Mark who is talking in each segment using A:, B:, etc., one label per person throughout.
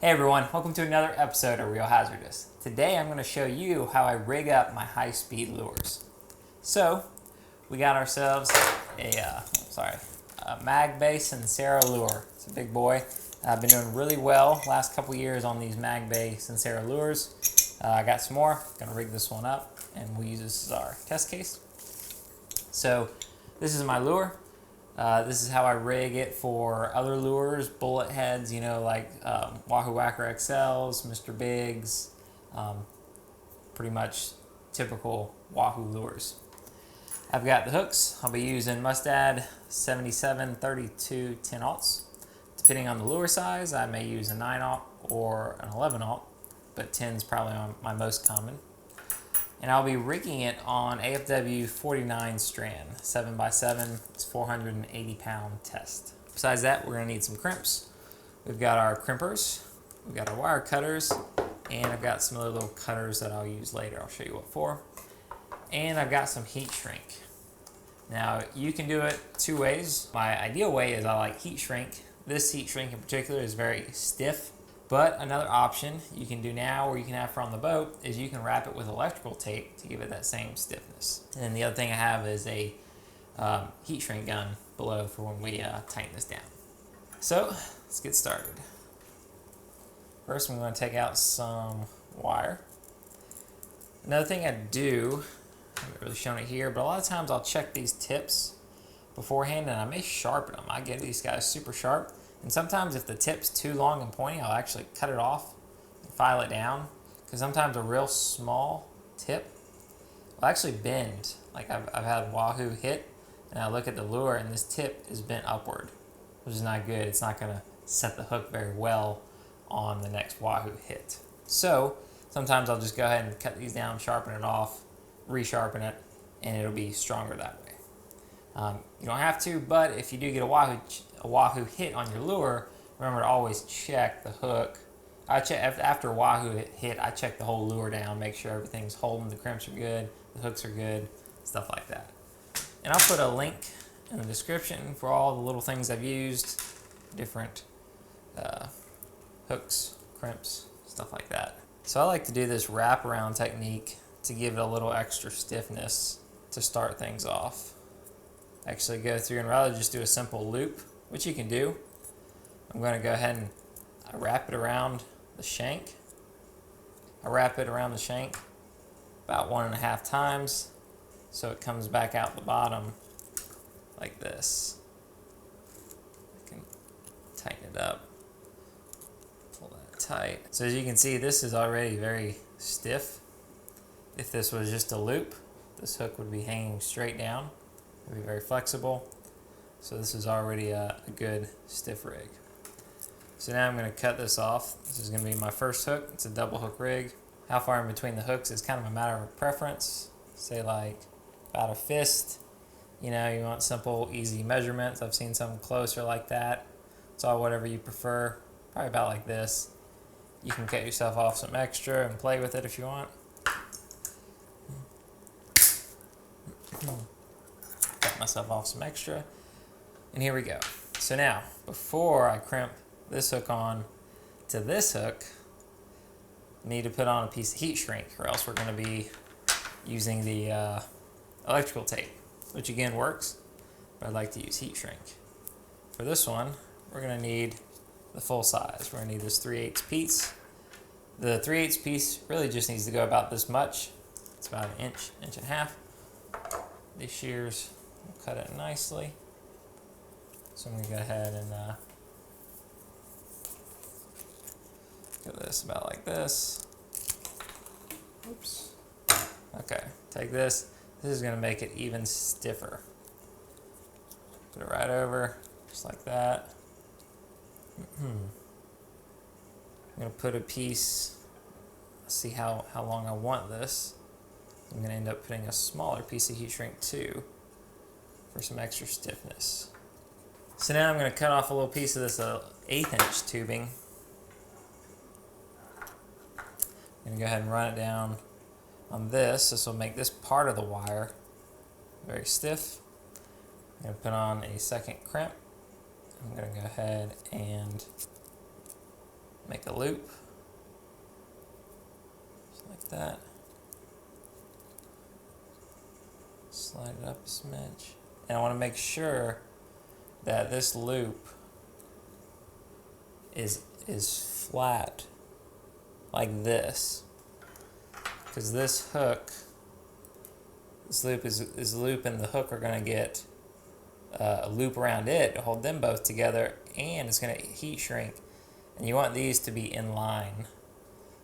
A: Hey everyone, welcome to another episode of Real Hazardous. Today I'm going to show you how I rig up my high-speed lures. So, we got ourselves a mag base and Sincero lure. It's a big boy. I've been doing really well last couple years on these mag base and Sincero lures. I got some more. Going to rig this one up and we'll use this as our test case. So, this is my lure. This is how I rig it for other lures, bullet heads, like Wahoo Whacker XLs, Mr. Bigs, pretty much typical Wahoo lures. I've got the hooks. I'll be using Mustad 77, 32, 10 aughts. Depending on the lure size, I may use a 9 aught or an 11 aught, but 10 is probably my most common. And I'll be rigging it on AFW 49 strand, 7x7, it's 480 pound test. Besides that, we're gonna need some crimps. We've got our crimpers, we've got our wire cutters, and I've got some other little cutters that I'll use later. I'll show you what for. And I've got some heat shrink. Now, you can do it two ways. My ideal way is I like heat shrink. This heat shrink in particular is very stiff. But another option you can do now, or you can have from the boat, is you can wrap it with electrical tape to give it that same stiffness. And then the other thing I have is a heat shrink gun below for when we tighten this down. So let's get started. First, I'm going to take out some wire. Another thing I do, I haven't really shown it here, but a lot of times I'll check these tips beforehand and I may sharpen them. I get these guys super sharp. And sometimes if the tip's too long and pointy, I'll actually cut it off and file it down. Because sometimes a real small tip will actually bend. Like I've had Wahoo hit, and I look at the lure and this tip is bent upward, which is not good. It's not going to set the hook very well on the next Wahoo hit. So sometimes I'll just go ahead and cut these down, sharpen it off, resharpen it, and it'll be stronger that way. You don't have to, but if you do get a Wahoo hit on your lure, remember to always check the hook. After a Wahoo hit, I check the whole lure down, make sure everything's holding, the crimps are good, the hooks are good, stuff like that. And I'll put a link in the description for all the little things I've used, different hooks, crimps, stuff like that. So I like to do this wraparound technique to give it a little extra stiffness to start things off. Actually go through and rather just do a simple loop, which you can do. I'm going to go ahead and wrap it around the shank. I wrap it around the shank about 1.5 times so it comes back out the bottom like this. I can tighten it up, pull that tight. So as you can see, this is already very stiff. If this was just a loop, this hook would be hanging straight down. It would be very flexible. So this is already a good stiff rig. So now I'm going to cut this off. This is going to be my first hook. It's a double hook rig. How far in between the hooks is kind of a matter of preference. Say like about a fist. You want simple, easy measurements. I've seen some closer like that. It's all whatever you prefer. Probably about like this. You can cut yourself off some extra and play with it if you want. Cut myself off some extra. And here we go. So now, before I crimp this hook on to this hook, I need to put on a piece of heat shrink, or else we're going to be using the electrical tape, which again works, but I'd like to use heat shrink. For this one, we're going to need the full size. We're going to need this 3/8 piece. The 3/8 piece really just needs to go about this much. It's about an inch, inch and a half. These shears will cut it nicely. So I'm going to go ahead and do this about like this. Oops. Okay, take this. This is going to make it even stiffer. Put it right over, just like that. I'm going to put a piece, see how long I want this. I'm going to end up putting a smaller piece of heat shrink too for some extra stiffness. So now I'm going to cut off a little piece of this 1/8 inch tubing. I'm going to go ahead and run it down on this. This will make this part of the wire very stiff. I'm going to put on a second crimp. I'm going to go ahead and make a loop, just like that. Slide it up a smidge. And I want to make sure that this loop is flat like this, because this hook, this loop is loop and the hook are going to get a loop around it to hold them both together, and it's going to heat shrink. And you want these to be in line.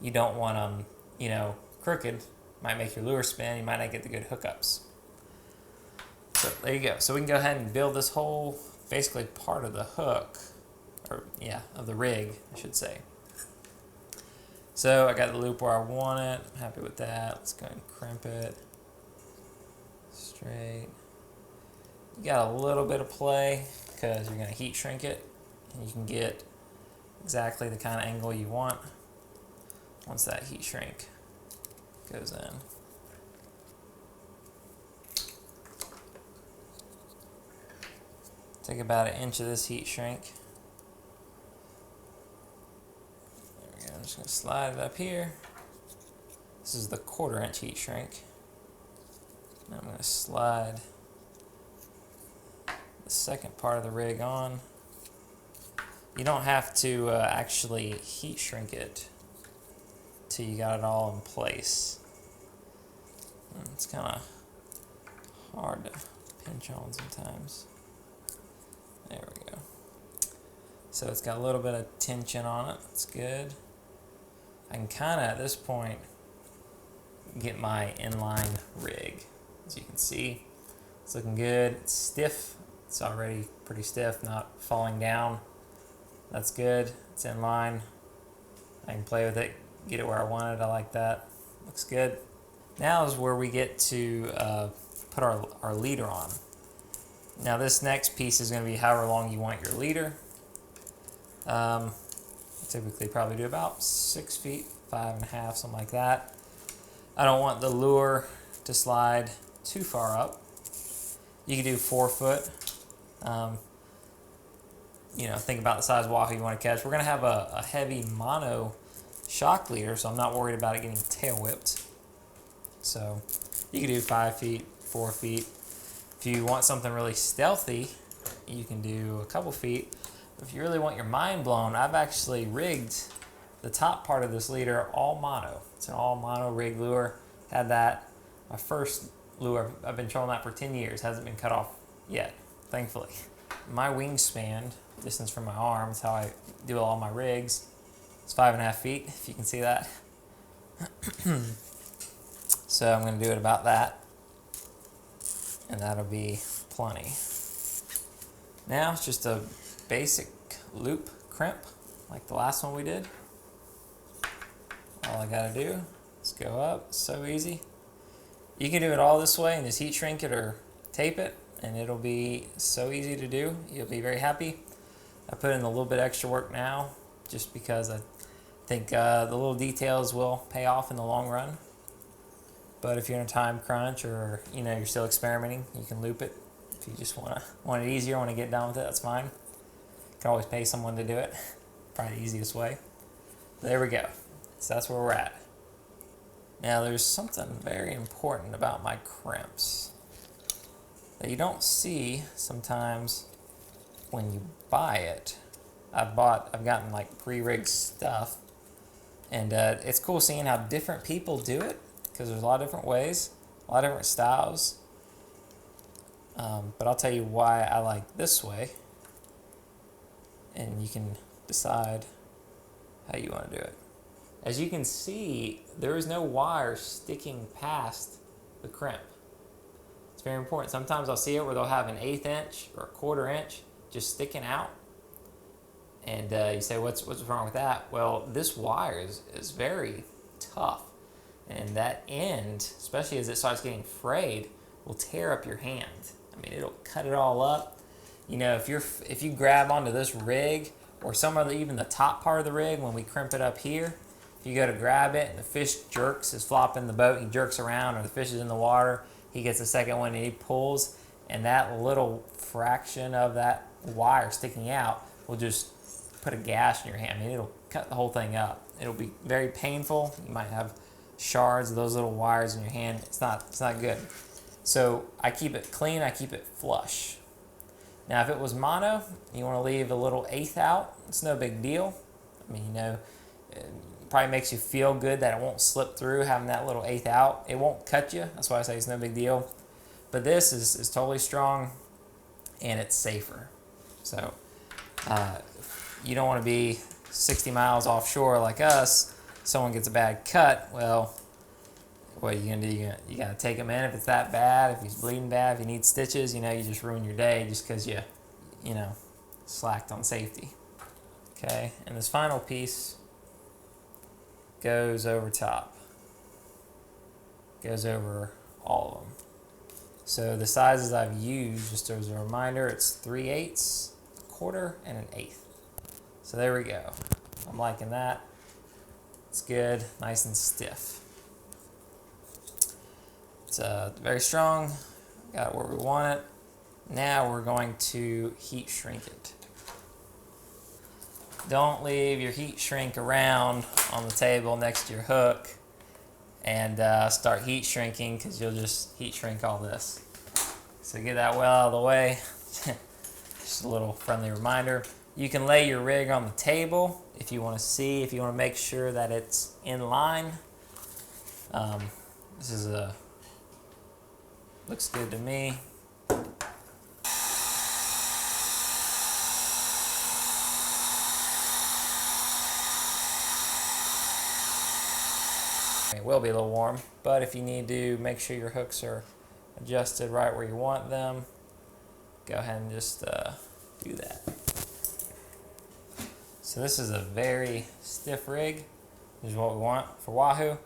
A: You don't want them, you know, crooked. Might make your lure spin. You might not get the good hookups. So there you go. So we can go ahead and build this whole, basically part of the hook, or yeah, of the rig, I should say. So I got the loop where I want it. I'm happy with that. Let's go ahead and crimp it straight. You got a little bit of play because you're going to heat shrink it, and you can get exactly the kind of angle you want once that heat shrink goes in. Take about 1 inch of this heat shrink. There we go. I'm just going to slide it up here. This is the 1/4 inch heat shrink. Now I'm going to slide the second part of the rig on. You don't have to actually heat shrink it till you got it all in place. It's kind of hard to pinch on sometimes. There we go. So it's got a little bit of tension on it. That's good. I can kind of, at this point, get my inline rig. As you can see, it's looking good. It's stiff. It's already pretty stiff, not falling down. That's good. It's in line. I can play with it, get it where I want it. I like that. Looks good. Now is where we get to put our leader on. Now this next piece is going to be however long you want your leader. Typically probably do about 6 feet, 5.5, something like that. I don't want the lure to slide too far up. You can do 4 foot. You know, think about the size wahoo you want to catch. We're going to have a heavy mono shock leader, so I'm not worried about it getting tail whipped. So you can do 5 feet, 4 feet. If you want something really stealthy, you can do a couple feet. If you really want your mind blown, I've actually rigged the top part of this leader all mono. It's an all mono rig lure. Had that, my first lure, I've been trolling that for 10 years. Hasn't been cut off yet, thankfully. My wingspan, distance from my arm, is how I do all my rigs. It's 5.5 feet, if you can see that. So I'm going to do it about that, and that'll be plenty. Now it's just a basic loop crimp like the last one we did. All I got to do is go up. So easy. You can do it all this way and just heat shrink it or tape it, and it'll be so easy to do. You'll be very happy. I put in a little bit extra work now just because I think the little details will pay off in the long run. But if you're in a time crunch, or you know, you're still experimenting, you can loop it. If you just want it easier, want to get done with it, that's fine. You can always pay someone to do it. Probably the easiest way. There we go. So that's where we're at. Now there's something very important about my crimps that you don't see sometimes when you buy it. I've gotten like pre-rigged stuff, and it's cool seeing how different people do it, because there's a lot of different ways, a lot of different styles. But I'll tell you why I like this way, and you can decide how you want to do it. As you can see, there is no wire sticking past the crimp. It's very important. Sometimes I'll see it where they'll have an 1/8 inch or a 1/4 inch just sticking out. And you say, what's wrong with that? Well, this wire is very tough. And that end, especially as it starts getting frayed, will tear up your hand. I mean, it'll cut it all up. You know, if you grab onto this rig, or some of even the top part of the rig, when we crimp it up here, if you go to grab it and the fish jerks, is flopping the boat, he jerks around, or the fish is in the water, he gets the second one and he pulls, and that little fraction of that wire sticking out will just put a gash in your hand. I mean, it'll cut the whole thing up. It'll be very painful. You might have shards of those little wires in your hand. It's not good. So I keep it clean, I keep it flush. Now if it was mono, you want to leave a little eighth out. It's no big deal. I mean, it probably makes you feel good that it won't slip through having that little eighth out. It won't cut you. That's why I say it's no big deal. But this is totally strong and it's safer. So you don't want to be 60 miles offshore like us. Someone gets a bad cut, well, what are you gonna do? You gotta take him in if it's that bad. If he's bleeding bad, if he needs stitches, you just ruin your day just because you slacked on safety. Okay, and this final piece goes over top. Goes over all of them. So the sizes I've used, just as a reminder, it's 3/8, a quarter, and an eighth. So there we go. I'm liking that. It's good, nice and stiff. It's very strong. Got it where we want it. Now we're going to heat shrink it. Don't leave your heat shrink around on the table next to your hook and start heat shrinking, because you'll just heat shrink all this. So get that well out of the way. Just a little friendly reminder. You can lay your rig on the table if you want to make sure that it's in line. This is looks good to me. It will be a little warm, but if you need to make sure your hooks are adjusted right where you want them, go ahead and just do that. So this is a very stiff rig. This is what we want for Wahoo.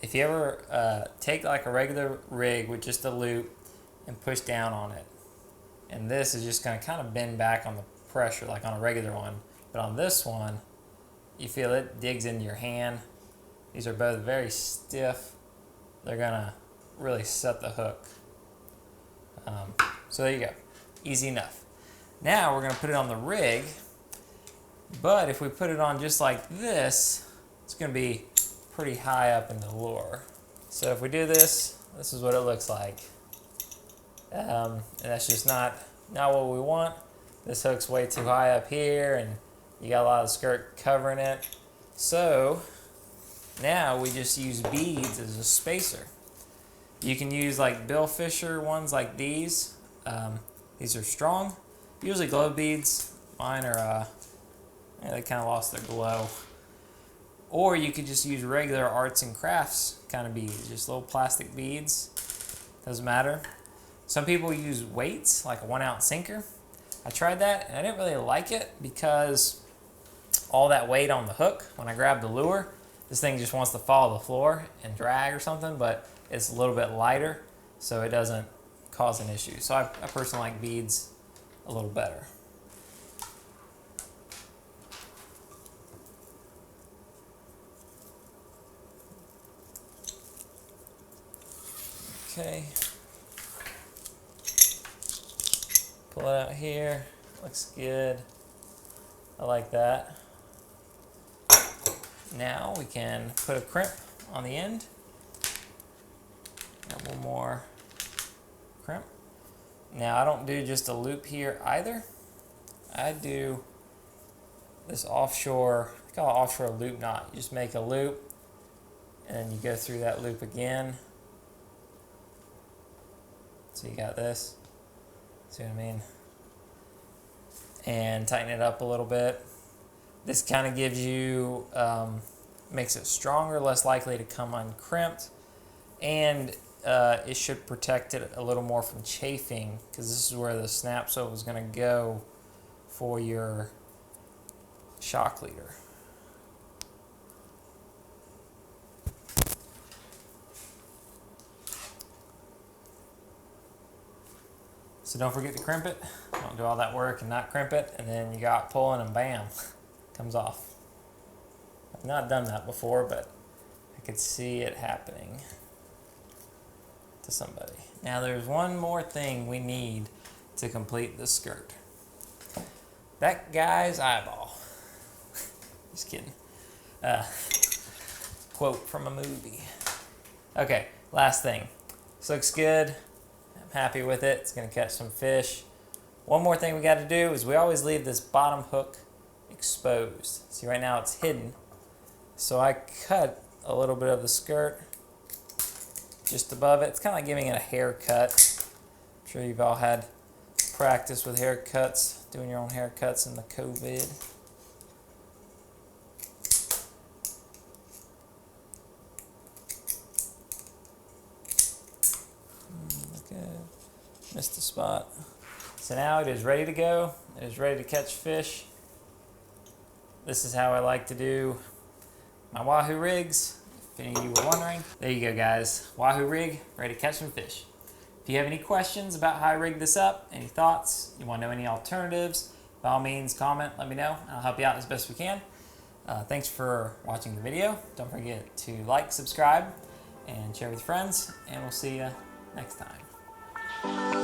A: If you ever take like a regular rig with just a loop and push down on it, and this is just going to kind of bend back on the pressure like on a regular one, but on this one you feel it digs into your hand. These are both very stiff. They're going to really set the hook. So there you go. Easy enough. Now we're going to put it on the rig, but if we put it on just like this, it's going to be pretty high up in the lure. So if we do this, this is what it looks like. And that's just not what we want. This hook's way too high up here, and you got a lot of skirt covering it. So now we just use beads as a spacer. You can use like Bill Fisher ones like these. These are strong. Usually glow beads. Mine are, they kind of lost their glow. Or you could just use regular arts and crafts kind of beads, just little plastic beads. Doesn't matter. Some people use weights, like a 1 ounce sinker. I tried that and I didn't really like it because all that weight on the hook, when I grab the lure, this thing just wants to follow the floor and drag or something, but it's a little bit lighter, so it doesn't cause an issue. So I personally like beads a little better. Okay. Pull it out here. Looks good. I like that. Now we can put a crimp on the end. Got one more crimp. Now I don't do just a loop here either. I do this offshore, I call it offshore loop knot. You just make a loop and then you go through that loop again. So you got this. See what I mean? And tighten it up a little bit. This kind of gives you, makes it stronger, less likely to come uncrimped, and it should protect it a little more from chafing, because this is where the snap swivel is going to go for your shock leader. So don't forget to crimp it. Don't do all that work and not crimp it, and then you got pulling and bam, comes off. I've not done that before, but I could see it happening to somebody. Now there's one more thing we need to complete the skirt. That guy's eyeball. Just kidding. Quote from a movie. Okay, last thing. This looks good. I'm happy with it. It's gonna catch some fish. One more thing we got to do is we always leave this bottom hook exposed. See, right now it's hidden. So I cut a little bit of the skirt just above it. It's kind of like giving it a haircut. I'm sure you've all had practice with haircuts, doing your own haircuts in the COVID. Okay, missed the spot. So now it is ready to go. It is ready to catch fish. This is how I like to do my Wahoo rigs, if any of you were wondering. There you go, guys. Wahoo rig, ready to catch some fish. If you have any questions about how I rigged this up, any thoughts, you want to know any alternatives, by all means, comment, let me know. I'll help you out as best we can. Thanks for watching the video. Don't forget to like, subscribe, and share with your friends, and we'll see you next time.